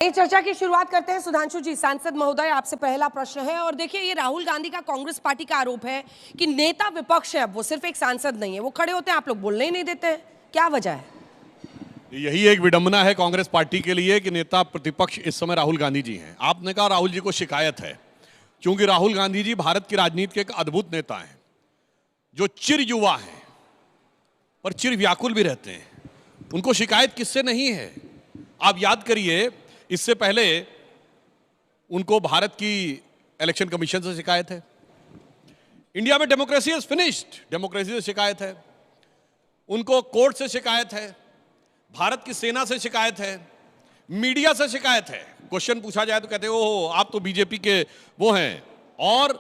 ये चर्चा की शुरुआत करते हैं। सुधांशु जी, सांसद महोदय, आपसे पहला प्रश्न है। और देखिए, ये राहुल गांधी का कांग्रेस पार्टी का आरोप है कि नेता विपक्ष है, अब वो सिर्फ एक सांसद नहीं है, वो खड़े होते हैं, आप लोग बोलने ही नहीं देते हैं, क्या वजह है? यही एक विडंबना है कांग्रेस पार्टी के लिए कि नेता प्रतिपक्ष इस समय राहुल गांधी जी हैं। आपने कहा राहुल जी को शिकायत है, क्योंकि राहुल गांधी जी भारत की राजनीति के एक अद्भुत नेता हैं, जो चिर युवा हैं और चिर व्याकुल भी रहते हैं। उनको शिकायत किससे नहीं है? आप याद करिए, इससे पहले उनको भारत की इलेक्शन कमीशन से शिकायत है, इंडिया में डेमोक्रेसी इज फिनिश्ड, डेमोक्रेसी से शिकायत है, उनको कोर्ट से शिकायत है, भारत की सेना से शिकायत है, मीडिया से शिकायत है। क्वेश्चन पूछा जाए तो कहते हैं ओह आप तो बीजेपी के वो हैं। और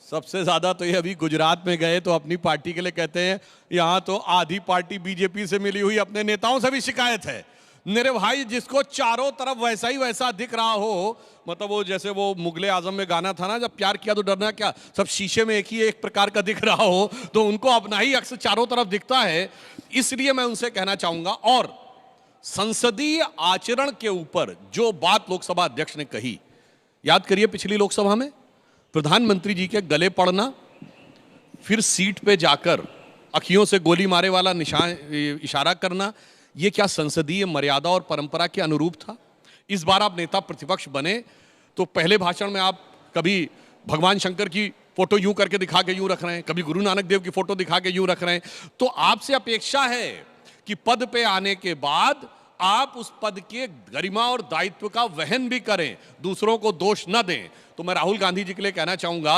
सबसे ज्यादा तो ये अभी गुजरात में गए तो अपनी पार्टी के लिए कहते हैं यहां तो आधी पार्टी बीजेपी से मिली हुई अपने नेताओं से भी शिकायत है। मेरे भाई, जिसको चारों तरफ वैसा ही वैसा दिख रहा हो, मतलब वो जैसे वो मुगले आजम में गाना था ना, जब प्यार किया तो डरना क्या, सब शीशे में एक ही एक प्रकार का दिख रहा हो, तो उनको अपना ही अक्सर चारों तरफ दिखता है। इसलिए मैं उनसे कहना चाहूंगा, और संसदीय आचरण के ऊपर जो बात लोकसभा अध्यक्ष ने कही, याद करिए पिछली लोकसभा में प्रधानमंत्री जी के गले पड़ना, फिर सीट पे जाकर अखियों से गोली मारे वाला निशान इशारा करना, ये क्या संसदीय मर्यादा और परंपरा के अनुरूप था? इस बार आप नेता प्रतिपक्ष बने तो पहले भाषण में आप कभी भगवान शंकर की फोटो यूं करके दिखा के यूं रख रहे हैं, कभी गुरु नानक देव की फोटो दिखा के यूं रख रहे हैं। तो आपसे अपेक्षा है कि पद पे आने के बाद आप उस पद के गरिमा और दायित्व का वहन भी करें, दूसरों को दोष न दें। तो मैं राहुल गांधी जी के लिए कहना चाहूंगा,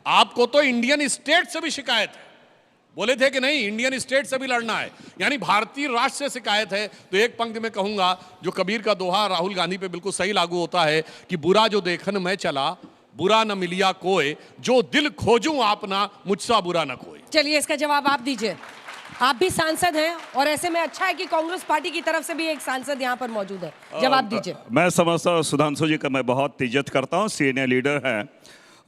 आपको तो इंडियन स्टेट से भी शिकायत है, बोले थे कि नहीं इंडियन स्टेट से भी लड़ना है, यानी भारतीय राष्ट्र से शिकायत है। तो एक पंक्ति में कहूंगा, जो कबीर का दोहा राहुल गांधी पे बिल्कुल सही लागू होता है कि बुरा जो देखन मैं चला, बुरा न मिलिया कोई, जो दिल खोजूं आपना, मुझसा बुरा न कोई। चलिए, इसका जवाब आप दीजिए। आप भी सांसद हैं और ऐसे में अच्छा है कि कांग्रेस पार्टी की तरफ से भी एक सांसद यहाँ पर मौजूद है, जवाब दीजिए। मैं समझता हूँ सुधांशु जी का मैं बहुत इज्जत करता हूँ, सीनियर लीडर हैं,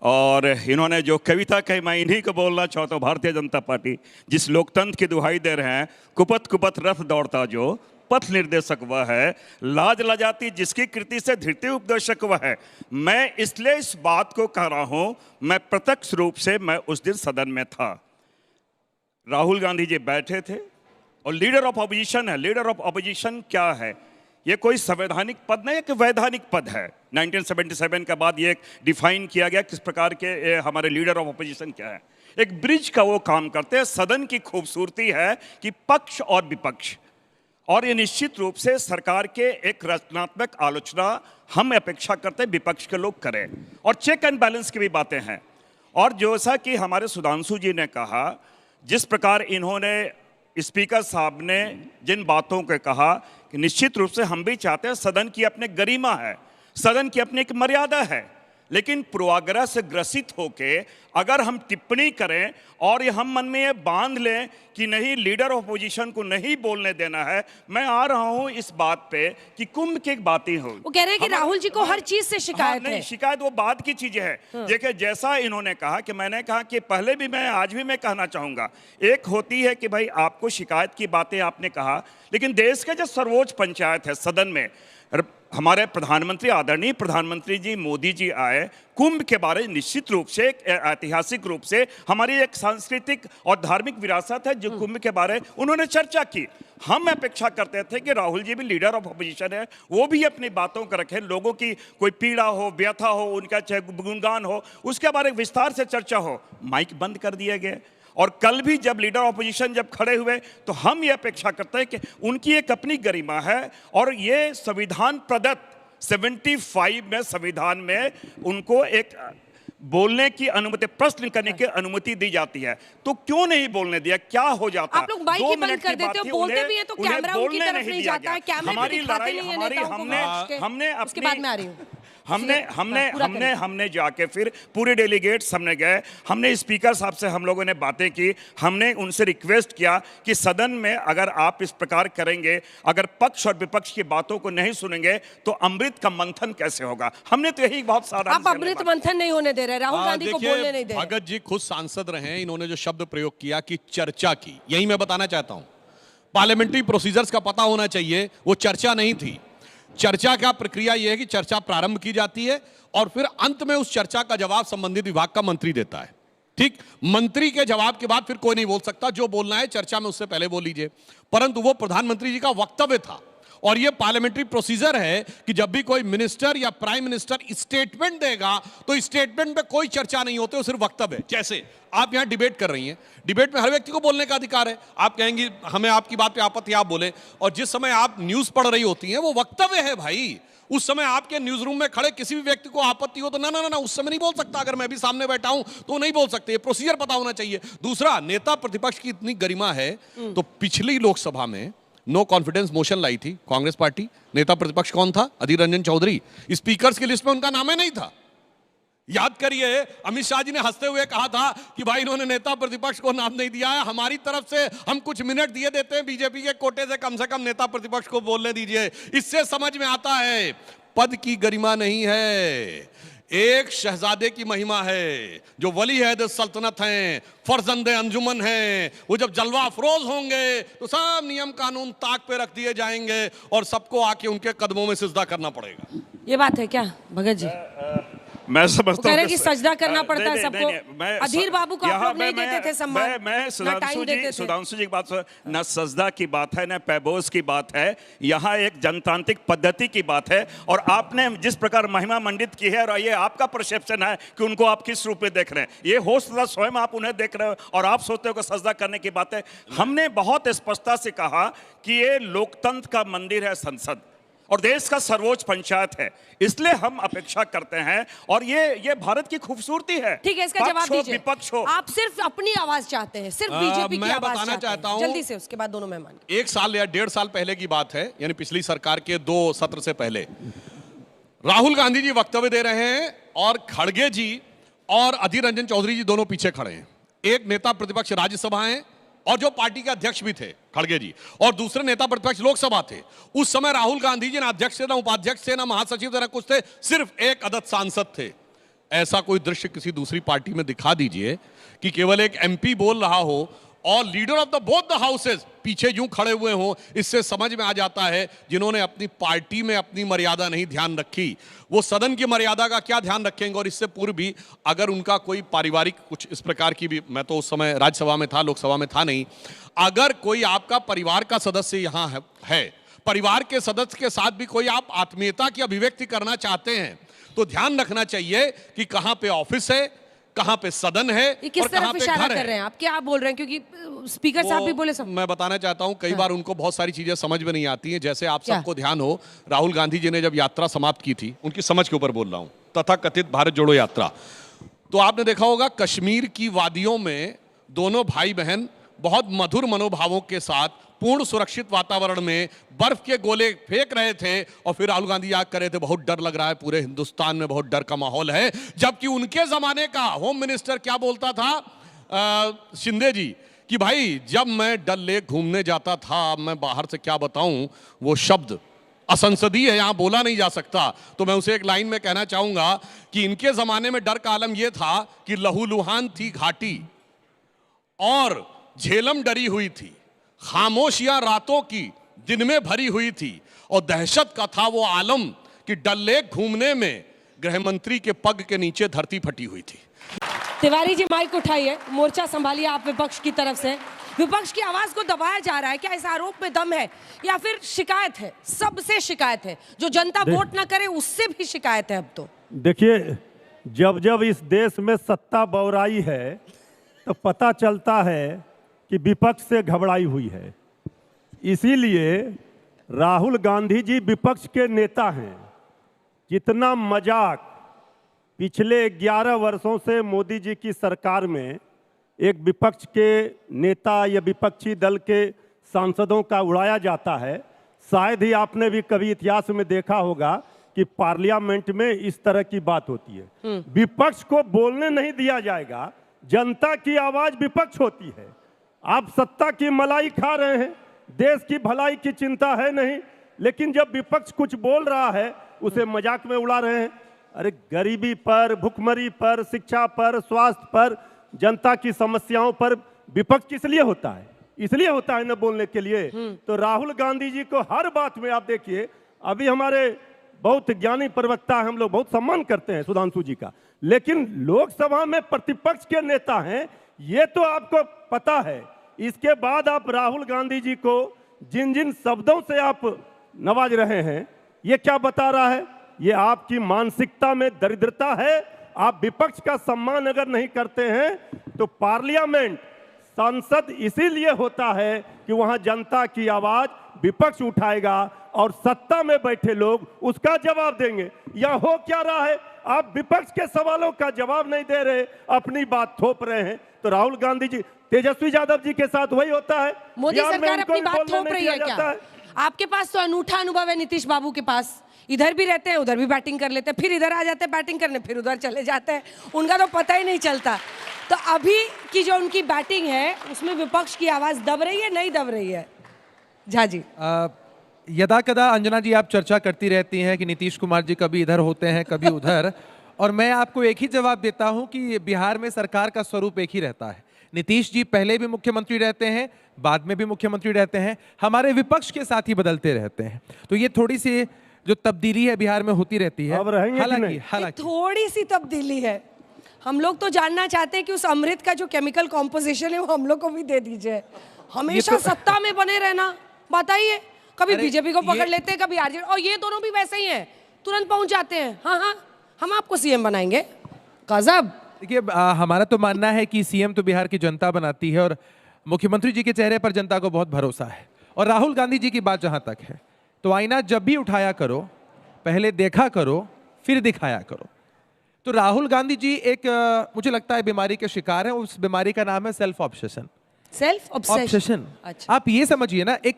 और इन्होंने जो कविता कही मैं इन्हीं को बोलना चाहता हूँ। भारतीय जनता पार्टी जिस लोकतंत्र की दुहाई दे रहे हैं, कुपथ कुपथ रथ दौड़ता जो पथ निर्देशक वह है, लाज लजाती जिसकी कृति से धृति उपदेशक वह है। मैं इसलिए इस बात को कह रहा हूँ, मैं प्रत्यक्ष रूप से मैं उस दिन सदन में था, राहुल गांधी जी बैठे थे और लीडर ऑफ ऑपोजिशन है। लीडर ऑफ ऑपोजिशन क्या है? ये कोई संवैधानिक पद नहीं, एक वैधानिक पद है। 1977 के बाद ये डिफाइन किया गया किस प्रकार के हमारे लीडर ऑफ ऑपोजिशन क्या है। एक ब्रिज का वो काम करते हैं। सदन की खूबसूरती है कि पक्ष और विपक्ष, और ये निश्चित रूप से सरकार के एक रचनात्मक आलोचना हम अपेक्षा करते हैं विपक्ष के लोग करें, और चेक एंड बैलेंस की भी बातें हैं। और जैसा कि हमारे सुधांशु जी ने कहा, जिस प्रकार इन्होंने स्पीकर साहब ने जिन बातों को कहा, कि निश्चित रूप से हम भी चाहते हैं, सदन की अपनी गरिमा है, सदन की अपनी एक मर्यादा है, लेकिन पूर्वाग्रह से ग्रसित होके अगर हम टिप्पणी करें और ये हम मन में ये बांध लें कि नहीं लीडर ऑफ अपोजिशन को नहीं बोलने देना है, मैं आ रहा हूं इस बात पे कि कुंभ की बातें हो। वो कह रहे हैं कि राहुल जी को हर चीज से शिकायत है। शिकायत वो बात की चीजें है। देखिए, जैसा इन्होंने कहा कि मैंने कहा कि पहले भी मैं आज भी मैं कहना चाहूंगा, एक होती है कि भाई आपको शिकायत की बातें आपने कहा, लेकिन देश के जो सर्वोच्च पंचायत है सदन में, हमारे प्रधानमंत्री आदरणीय प्रधानमंत्री जी मोदी जी आए, कुंभ के बारे में निश्चित रूप से ऐतिहासिक रूप से हमारी एक सांस्कृतिक और धार्मिक विरासत है, जो कुंभ के बारे उन्होंने चर्चा की। हम अपेक्षा करते थे कि राहुल जी भी लीडर ऑफ अपोजिशन है, वो भी अपनी बातों को रखें, लोगों की कोई पीड़ा हो, व्यथा हो, उनका चाहे गुणगान हो, उसके बारे में विस्तार से चर्चा हो। माइक बंद कर दिए गए। और कल भी जब लीडर ऑपोजिशन जब खड़े हुए, तो हम ये अपेक्षा करते हैं कि उनकी एक अपनी गरिमा है, और ये संविधान प्रदत्त 75 में संविधान में उनको एक बोलने की अनुमति, प्रश्न करने की अनुमति दी जाती है। तो क्यों नहीं बोलने दिया? क्या हो जाता? आप लोग माइक ही बंद कर देते हो, बोलते भी है तो कैमरा उनकी तरफ नहीं जाता है, कैमरे पे दिखाते नहीं है नेताओं को। हमने उसके बाद में आ रही हूँ। हमने जाके फिर पूरे डेलीगेट्स हमने गए, हमने स्पीकर साहब से हम लोगों ने बातें की, हमने उनसे रिक्वेस्ट किया कि सदन में अगर आप इस प्रकार करेंगे, अगर पक्ष और विपक्ष की बातों को नहीं सुनेंगे तो अमृत का मंथन कैसे होगा। हमने तो यही बहुत सारा, आप अमृत मंथन नहीं होने दे रहे, राहुल गांधी को बोलने नहीं दे रहे। भगत जी खुद सांसद रहे, इन्होंने जो शब्द प्रयोग किया कि चर्चा की, यही मैं बताना चाहता हूं। पार्लियामेंट्री प्रोसीजर्स का पता होना चाहिए, वो चर्चा नहीं थी। चर्चा का प्रक्रिया यह है कि चर्चा प्रारंभ की जाती है और फिर अंत में उस चर्चा का जवाब संबंधित विभाग का मंत्री देता है। ठीक, मंत्री के जवाब के बाद फिर कोई नहीं बोल सकता। जो बोलना है चर्चा में उससे पहले बोल लीजिए। परंतु वो प्रधानमंत्री जी का वक्तव्य था और ये पार्लियामेंट्री प्रोसीजर है कि जब भी कोई मिनिस्टर या प्राइम मिनिस्टर स्टेटमेंट देगा तो स्टेटमेंट में कोई चर्चा नहीं होती, वो सिर्फ वक्तव्य है। जैसे आप यहां डिबेट कर रही हैं, डिबेट में हर व्यक्ति को बोलने का अधिकार है। आप कहेंगी हमें आपकी बात पे आपत्ति, आप बोले, और जिस समय आप न्यूज पढ़ रही होती हैं वो वक्तव्य है भाई। उस समय आपके न्यूज रूम में खड़े किसी भी व्यक्ति को आपत्ति हो तो ना ना ना ना उस समय नहीं बोल सकता। अगर मैं भी सामने बैठा हूं तो नहीं बोल सकते, प्रोसीजर पता होना चाहिए। दूसरा, नेता प्रतिपक्ष की इतनी गरिमा है तो पिछली लोकसभा में नो कॉन्फिडेंस मोशन लाई थी कांग्रेस पार्टी। नेता प्रतिपक्ष कौन था? अधीर रंजन चौधरी। स्पीकर्स की लिस्ट में उनका नाम ही नहीं था। याद करिए, अमित शाह जी ने हंसते हुए कहा था कि भाई इन्होंने नेता प्रतिपक्ष को नाम नहीं दिया है, हमारी तरफ से हम कुछ मिनट दिए देते हैं बीजेपी के कोटे से कम नेता प्रतिपक्ष को बोलने दीजिए। इससे समझ में आता है पद की गरिमा नहीं है, एक शहजादे की महिमा है जो वली है सल्तनत हैं, फर्जंदे अंजुमन हैं। वो जब जलवा अफरोज होंगे तो सब नियम कानून ताक पे रख दिए जाएंगे और सबको आके उनके कदमों में सिजदा करना पड़ेगा। ये बात है क्या भगत जी? मैं समझता हूं कि सजदा करना पड़ता है सबको। अधीर बाबू को आप लोग नहीं देते थे सम्मान, मैं सुधांशु जी की बात, न सजदा की बात है न पैबोस की बात है, यहाँ एक जनतांत्रिक पद्धति की बात है। और आपने जिस प्रकार महिमा मंडित की है और ये आपका परसेप्शन है कि उनको आप किस रूप में देख रहे हैं, ये हो सकता स्वयं आप उन्हें देख रहे हो और आप सोचते हो कि सजदा करने की बात है। हमने बहुत स्पष्टता से कहा कि ये लोकतंत्र का मंदिर है संसद और देश का सर्वोच्च पंचायत है, इसलिए हम अपेक्षा करते हैं और ये भारत की खूबसूरती है। ठीक है, इसका जवाब दीजिए। विपक्ष हो, आप सिर्फ अपनी आवाज चाहते हैं, सिर्फ बीजेपी की आवाज बताना चाहता हूं जल्दी से, उसके बाद दोनों मेहमान। 1 साल या 1.5 साल पहले की बात है, यानी पिछली सरकार के 2 सत्र से पहले राहुल गांधी जी वक्तव्य दे रहे हैं और खड़गे जी और अधीर रंजन चौधरी जी दोनों पीछे खड़े हैं। एक नेता प्रतिपक्ष राज्यसभा है और जो पार्टी के अध्यक्ष भी थे खड़गे जी, और दूसरे नेता प्रतिपक्ष लोकसभा थे। उस समय राहुल गांधी जी ना अध्यक्ष थे, ना उपाध्यक्ष थे, ना महासचिव थे, ना कुछ थे, सिर्फ एक अदद सांसद थे। ऐसा कोई दृश्य किसी दूसरी पार्टी में दिखा दीजिए कि केवल एक एमपी बोल रहा हो और leader of the both the houses पीछे यूं खड़े हुए हों। इससे समझ में आ जाता है जिन्होंने अपनी पार्टी में अपनी मर्यादा नहीं ध्यान रखी, वो सदन की मर्यादा का क्या ध्यान रखेंगे। और इससे पूर्व भी अगर उनका कोई पारिवारिक कुछ इस प्रकार की भी, मैं तो उस समय राज्यसभा में था, लोकसभा में था नहीं, अगर कोई आपका परिवार का सदस्य यहाँ है, परिवार के सदस्य के साथ भी कोई आप आत्मीयता की अभिव्यक्ति करना चाहते हैं तो ध्यान रखना चाहिए कि कहां पे ऑफिस है, कहां पे सदन है और कहां पे घर कर रहे हैं। आप क्या बोल रहे हैं? क्योंकि स्पीकर साहब भी बोले सब। मैं बताना चाहता हूं, कई बार उनको बहुत सारी चीजें समझ में नहीं आती हैं। जैसे आप सबको ध्यान हो, राहुल गांधी जी ने जब यात्रा समाप्त की थी, उनकी समझ के ऊपर बोल रहा हूं, तथा कथित भारत जोड़ो यात्रा, तो आपने देखा होगा कश्मीर की वादियों में दोनों भाई बहन बहुत मधुर मनोभावों के साथ पूर्ण सुरक्षित वातावरण में बर्फ के गोले फेंक रहे थे और फिर राहुल गांधी याद कर रहे थे बहुत डर लग रहा है, पूरे हिंदुस्तान में बहुत डर का माहौल है। जबकि उनके जमाने का होम मिनिस्टर क्या बोलता था, शिंदे जी, कि भाई जब मैं डल लेक घूमने जाता था, मैं बाहर से क्या बताऊं, वो शब्द असंसदीय है, यहां बोला नहीं जा सकता। तो मैं उसे एक लाइन में कहना चाहूंगा कि इनके जमाने में डर का आलम यह था कि लहूलुहान थी घाटी और झेलम डरी हुई थी, खामोशियां रातों की दिन में भरी हुई थी और दहशत का था वो आलम कि डल लेक घूमने में गृह मंत्री के पग के नीचे धरती फटी हुई थी। तिवारी जी माइक उठाइए, मोर्चा संभालिए आप विपक्ष की तरफ से। विपक्ष की आवाज को दबाया जा रहा है, क्या इस आरोप में दम है या फिर शिकायत है? सबसे शिकायत है, जो जनता वोट ना करे उससे भी शिकायत है। अब तो देखिए, जब जब इस देश में सत्ता बौराई है तो पता चलता है कि विपक्ष से घबराई हुई है। इसीलिए राहुल गांधी जी विपक्ष के नेता हैं। कितना मजाक पिछले 11 वर्षों से मोदी जी की सरकार में एक विपक्ष के नेता या विपक्षी दल के सांसदों का उड़ाया जाता है। शायद ही आपने भी कभी इतिहास में देखा होगा कि पार्लियामेंट में इस तरह की बात होती है। विपक्ष को बोलने नहीं दिया जाएगा, जनता की आवाज विपक्ष होती है। आप सत्ता की मलाई खा रहे हैं, देश की भलाई की चिंता है नहीं, लेकिन जब विपक्ष कुछ बोल रहा है उसे मजाक में उड़ा रहे हैं। अरे गरीबी पर, भुखमरी पर, शिक्षा पर, स्वास्थ्य पर, जनता की समस्याओं पर विपक्ष किस लिए होता है? इसलिए होता है न बोलने के लिए। तो राहुल गांधी जी को हर बात में आप देखिए, अभी हमारे बहुत ज्ञानी प्रवक्ता हैं, हम लोग बहुत सम्मान करते हैं सुधांशु जी का, लेकिन लोकसभा में प्रतिपक्ष के नेता हैं, ये तो आपको पता है। इसके बाद आप राहुल गांधी जी को जिन जिन शब्दों से आप नवाज रहे हैं, ये क्या बता रहा है? ये आपकी मानसिकता में दरिद्रता है। आप विपक्ष का सम्मान अगर नहीं करते हैं तो पार्लियामेंट, संसद इसीलिए होता है कि वहां जनता की आवाज विपक्ष उठाएगा और सत्ता में बैठे लोग उसका जवाब देंगे। यह हो क्या रहा है? आप विपक्ष के सवालों का जवाब नहीं दे रहे, अपनी बात थोप रहे हैं। तो राहुल गांधी जी, तेजस्वी यादव जी के साथ वही होता है। मोदी बिहार में सरकार उनको अपनी भी बात बोलने थोप नहीं रही दिया है जाता क्या? है। आपके पास तो अनूठा अनुभव है नीतीश बाबू के पास, इधर भी रहते हैं, उधर भी बैटिंग कर लेते हैं, फिर इधर आ जाते हैं बैटिंग करने, फिर उधर चले जाते हैं, उनका तो पता ही नहीं चलता। तो अभी की जो उनकी बैटिंग है उसमें विपक्ष की आवाज दब रही है, नहीं दब रही है? झा जी। यदा कदा अंजना जी आप चर्चा करती रहती हैं कि नीतीश कुमार जी कभी इधर होते हैं कभी उधर, और मैं आपको एक ही जवाब देता हूं कि बिहार में सरकार का स्वरूप एक ही रहता है। नीतीश जी पहले भी मुख्यमंत्री रहते हैं, बाद में भी मुख्यमंत्री रहते हैं, हमारे विपक्ष के साथ ही बदलते रहते हैं। तो ये थोड़ी सी जो तब्दीली है बिहार में होती रहती है। अब रहेंगे कि नहीं? हालांकि थोड़ी सी तब्दीली है। हम लोग तो जानना चाहते हैं कि उस अमृत का जो केमिकल कॉम्पोजिशन है वो हम लोग को भी दे दीजिए। हमेशा सत्ता में बने रहना, बताइए, कभी बीजेपी को पकड़ लेते हैं, कभी आरजेडी, और ये दोनों भी वैसे ही हैं, तुरंत पहुंच जाते हैं, हाँ हाँ हम आपको सीएम बनाएंगे। गजब। देखिए, हमारा तो मानना है कि सीएम तो बिहार की जनता बनाती है और मुख्यमंत्री जी के चेहरे पर जनता को बहुत भरोसा है। और राहुल गांधी जी की बात जहां तक है, तो आईना जब भी उठाया करो, पहले देखा करो फिर दिखाया करो। तो राहुल गांधी जी एक मुझे लगता है बीमारी के शिकार हैं। उस बीमारी का नाम है सेल्फ ऑब्सेशन। Self obsession. अच्छा। आप ये समझिए ना, एक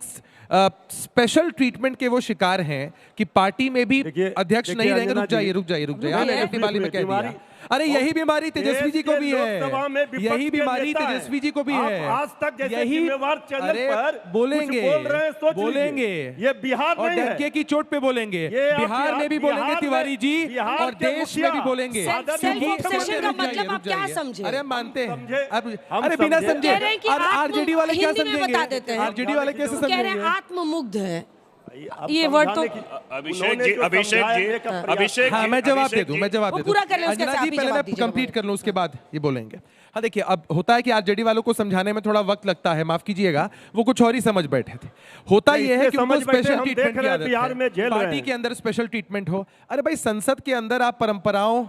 स्पेशल ट्रीटमेंट के वो शिकार हैं कि पार्टी में भी अध्यक्ष नहीं रहेंगे। रुक जाइए आपने अपनी बाली में कह दिया। अरे यही बीमारी तेजस्वी जी को भी है, यही बीमारी तेजस्वी जी को भी है। आज तक जैसे यही जिम्मेवार चैनल पर बोलेंगे, बोल रहे हैं, सोच बोलेंगे, ये बिहार और नहीं है। डंके की चोट पे बोलेंगे, बिहार में भी बोलेंगे तिवारी जी, और देश में भी बोलेंगे। सेल्फ ऑब्सेशन का मतलब आप क्या समझे? अरे हम मानते हैं, हम अरे बिना समझे। कह रहे हैं कि और आरजेडी वाले क्या हिंदी में बता देते समझेंगे? हैं। आरजेडी वाले कैसे कह रहे हैं समझेंगे? आत्ममुग्ध है, ये वर्ड तो अभिषेक हाँ, मैं जवाब दे दूं, वो पूरा कर लें, उसके अंजना साथ जी भी पहले जवाब मैं दीजिए कंप्लीट कर लूं, उसके बाद ये बोलेंगे। हाँ देखिए, अब होता है कि आरजेडी वालों को समझाने में थोड़ा वक्त लगता है, माफ कीजिएगा, वो कुछ और ही समझ बैठे थे। होता ये है कि उनको स्पेशल ट्रीटमेंट की आदत है, पार्टी के अंदर स्पेशल ट्रीटमेंट हो। अरे भाई, संसद के अंदर आप परंपराओं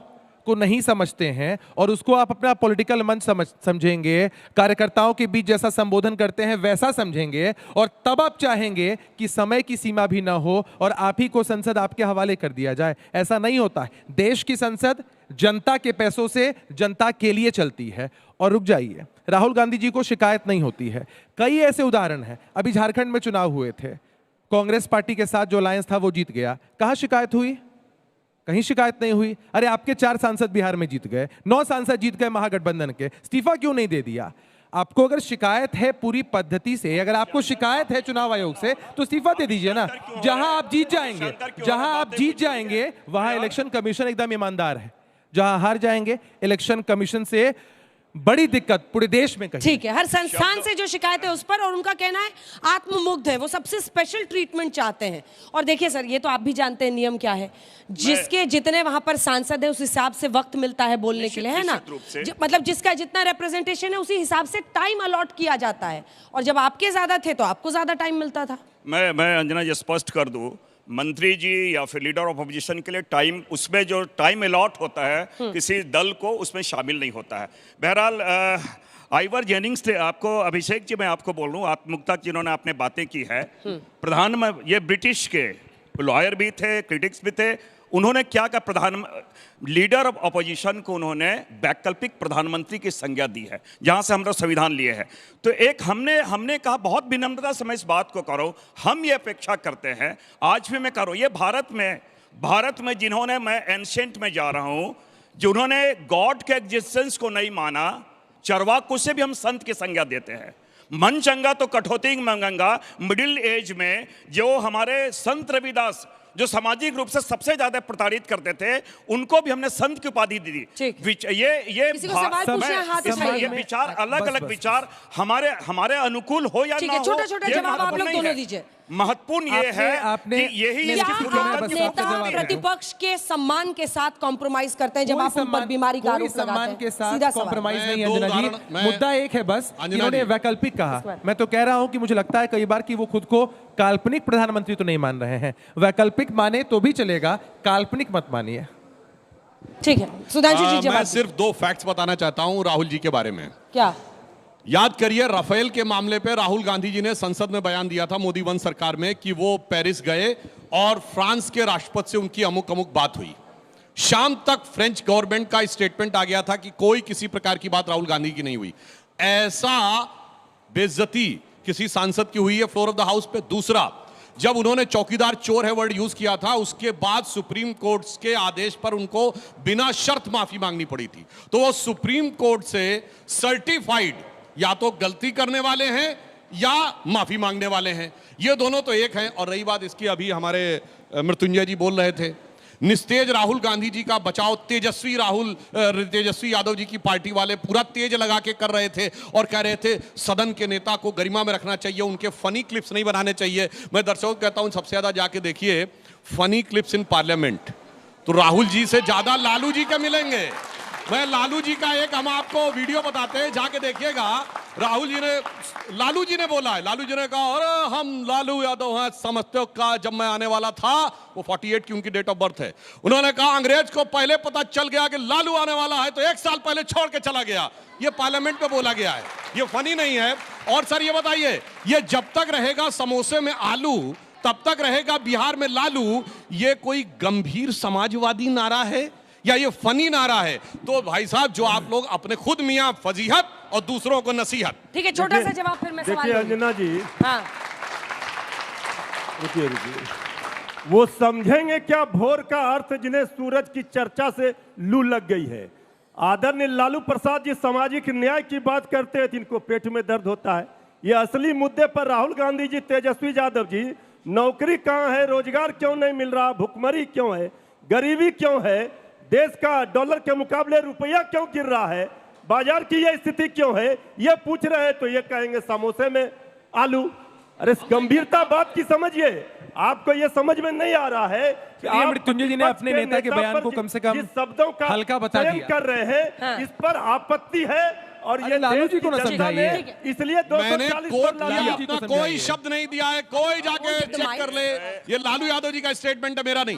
को नहीं समझते हैं और उसको आप अपना पॉलिटिकल मंच समझेंगे, कार्यकर्ताओं के बीच जैसा संबोधन करते हैं वैसा समझेंगे, और तब आप चाहेंगे कि समय की सीमा भी ना हो और आप ही को संसद आपके हवाले कर दिया जाए। ऐसा नहीं होता है। देश की संसद जनता के पैसों से जनता के लिए चलती है। और रुक जाइए, राहुल गांधी जी को शिकायत नहीं होती है। कई ऐसे उदाहरण हैं। अभी झारखंड में चुनाव हुए थे, कांग्रेस पार्टी के साथ जो अलायंस था वो जीत गया। कहां शिकायत हुई? कहीं शिकायत नहीं हुई। अरे आपके 4 सांसद बिहार में जीत गए, 9 सांसद जीत गए महागठबंधन के, इस्तीफा क्यों नहीं दे दिया? आपको अगर शिकायत है पूरी पद्धति से, अगर आपको शिकायत है चुनाव आयोग से, तो इस्तीफा दे दीजिए ना। जहां आप जीत जाएंगे वहां इलेक्शन कमीशन एकदम ईमानदार है, जहां हार जाएंगे इलेक्शन कमीशन से बड़ी दिक्कत पूरे देश में कहीं। ठीक है, हर संस्थान से जो शिकायत है उस पर, और उनका कहना है आत्ममुग्ध है, वो सबसे स्पेशल ट्रीटमेंट चाहते हैं। और देखिए सर, ये तो आप भी जानते हैं नियम क्या है, जिसके जितने वहां पर सांसद है उस हिसाब से वक्त मिलता है बोलने के लिए, है ना? मतलब जिसका जितना रिप्रेजेंटेशन है उसी हिसाब से टाइम अलॉट किया जाता है, और जब आपके ज्यादा थे तो आपको ज्यादा टाइम मिलता था। मैं अंजना जी स्पष्ट कर दूं, मंत्री जी या फिर लीडर ऑफ अपोजिशन के लिए टाइम, उसमें जो टाइम अलॉट होता है किसी दल को, उसमें शामिल नहीं होता है। बहरहाल आइवर जेनिंग्स थे, आपको अभिषेक जी मैं आपको बोल रहा हूँ, आत्ममुक्ता जिन्होंने आपने बातें की है, प्रधानमंत्री ये ब्रिटिश के लॉयर भी थे, क्रिटिक्स भी थे, उन्होंने क्या कहा, लीडर ऑफ अपोजिशन को उन्होंने वैकल्पिक प्रधानमंत्री की संज्ञा दी है, जहां से हम लोग संविधान लिए हैं। तो एक हमने कहा, बहुत विनम्रता से मैं इस बात को करो, हम ये अपेक्षा करते हैं, आज भी मैं करो, ये भारत में जिन्होंने, मैं एंशिएंट में जा रहा हूं, जिन्होंने गॉड के एग्जिस्टेंस को नहीं माना, चरवाकों से भी हम संत की संज्ञा देते हैं। मन चंगा तो कठौती मंगंगा, मिडिल एज में जो हमारे संत रविदास, जो सामाजिक रूप से सबसे ज्यादा प्रताड़ित करते थे, उनको भी हमने संत की उपाधि दी थी। ये विचार, अलग अलग विचार हमारे अनुकूल हो या ना हो, छोटा छोटा जवाब आप लोग दोनों दीजिए। महत्वपूर्ण ये है कि यही क्या इसकी आप लोकतंत्र की नेता खूबसूरती है। प्रतिपक्ष के सम्मान के साथ कॉम्प्रोमाइज करते हैं जब आप उन पर बीमारी का आरोप लगाते सम्मान हैं? के साथ सीधा सवाल। कॉम्प्रोमाइज मैं नहीं दो अंजना जी, उदाहरण- मैं- मुद्दा एक है बस, अंजना इन्होंने जी। वैकल्पिक कहा। मैं तो कह रहा हूं कि मुझे लगता है कई बार कि वो खुद को काल्पनिक प्रधानमंत्री तो नहीं मान रहे हैं। वैकल्पिक माने तो भी चलेगा, काल्पनिक मत मानिए। ठीक है, सुधांशु जी मैं जवाब सिर्फ दो फैक्ट्स बताना चाहता हूं राहुल जी के बारे में। क्या? याद करिए, राफेल के मामले पे राहुल गांधी जी ने संसद में बयान दिया था मोदी वन सरकार में कि वो पेरिस गए और फ्रांस के राष्ट्रपति से उनकी अमुक अमुक बात हुई। शाम तक फ्रेंच गवर्नमेंट का स्टेटमेंट आ गया था कि कोई किसी प्रकार की बात राहुल गांधी की नहीं हुई। ऐसा बेइज्जती किसी सांसद की हुई है फ्लोर ऑफ द हाउस पे। दूसरा, जब उन्होंने चौकीदार चोर है वर्ड यूज किया था, उसके बाद सुप्रीम कोर्ट के आदेश पर उनको बिना शर्त माफी मांगनी पड़ी थी। तो वो सुप्रीम कोर्ट से सर्टिफाइड या तो गलती करने वाले हैं या माफी मांगने वाले हैं, ये दोनों तो एक हैं। और रही बात इसकी, अभी हमारे मृत्युंजय जी बोल रहे थे, निस्तेज राहुल गांधी जी का बचाव तेजस्वी यादव जी की पार्टी वाले पूरा तेज लगा के कर रहे थे और कह रहे थे सदन के नेता को गरिमा में रखना चाहिए, उनके फनी क्लिप्स नहीं बनाने चाहिए। मैं दर्शकों को कहता हूं सबसे ज्यादा जाके देखिए फनी क्लिप्स इन पार्लियामेंट, तो राहुल जी से ज्यादा लालू जी के मिलेंगे। मैं लालू जी का एक हम आपको वीडियो बताते हैं, जाके देखिएगा। लालू जी ने बोला है, लालू जी ने कहा अरे हम लालू यादव हैं, समझते हो का जब मैं आने वाला था, वो 48 की उनकी डेट ऑफ बर्थ है, उन्होंने कहा अंग्रेज को पहले पता चल गया कि लालू आने वाला है तो 1 साल पहले छोड़ के चला गया। ये पार्लियामेंट में बोला गया है, ये फनी नहीं है। और सर ये बताइए, ये जब तक रहेगा समोसे में आलू तब तक रहेगा बिहार में लालू, ये कोई गंभीर समाजवादी नारा है या ये फनी नारा है? तो भाई साहब, जो आप लोग अपने खुद मियां फजीहत और दूसरों को नसीहत। ठीक है, छोटा सा जवाब फिर मैं सवाल देखिए लूंगी। अंजना जी, हाँ, रुकिए, वो समझेंगे क्या भोर का अर्थ जिन्हें सूरज की चर्चा से लू लग गई है। आदरणीय लालू प्रसाद जी सामाजिक न्याय की बात करते हैं, जिनको पेट में दर्द होता है। ये असली मुद्दे पर राहुल गांधी जी, तेजस्वी यादव जी, नौकरी कहाँ है, रोजगार क्यों नहीं मिल रहा, भुखमरी क्यों है, गरीबी क्यों है, देश का डॉलर के मुकाबले रुपया क्यों गिर रहा है, बाजार की ये स्थिति क्यों है, ये पूछ रहे हैं तो ये कहेंगे समोसे में आलू। अरे गंभीरता बात की समझिए, आपको ये समझ में नहीं आ रहा है कि आप मृत्युंजय जी ने अपने नेता के बयान को कम से कम जिस शब्दों का हल्का बता चयन दिया कर रहे हैं, हाँ। इस पर आपत्ति है। और ये लालू देश जी को की ना जनता समझाइए। ने इसलिए मैंने 240 कोट पर किया, लालू जी अपना को कोई समझाइए। शब्द नहीं दिया है, कोई जाके चेक कर ले। ये लालू यादव जी का स्टेटमेंट है, मेरा नहीं।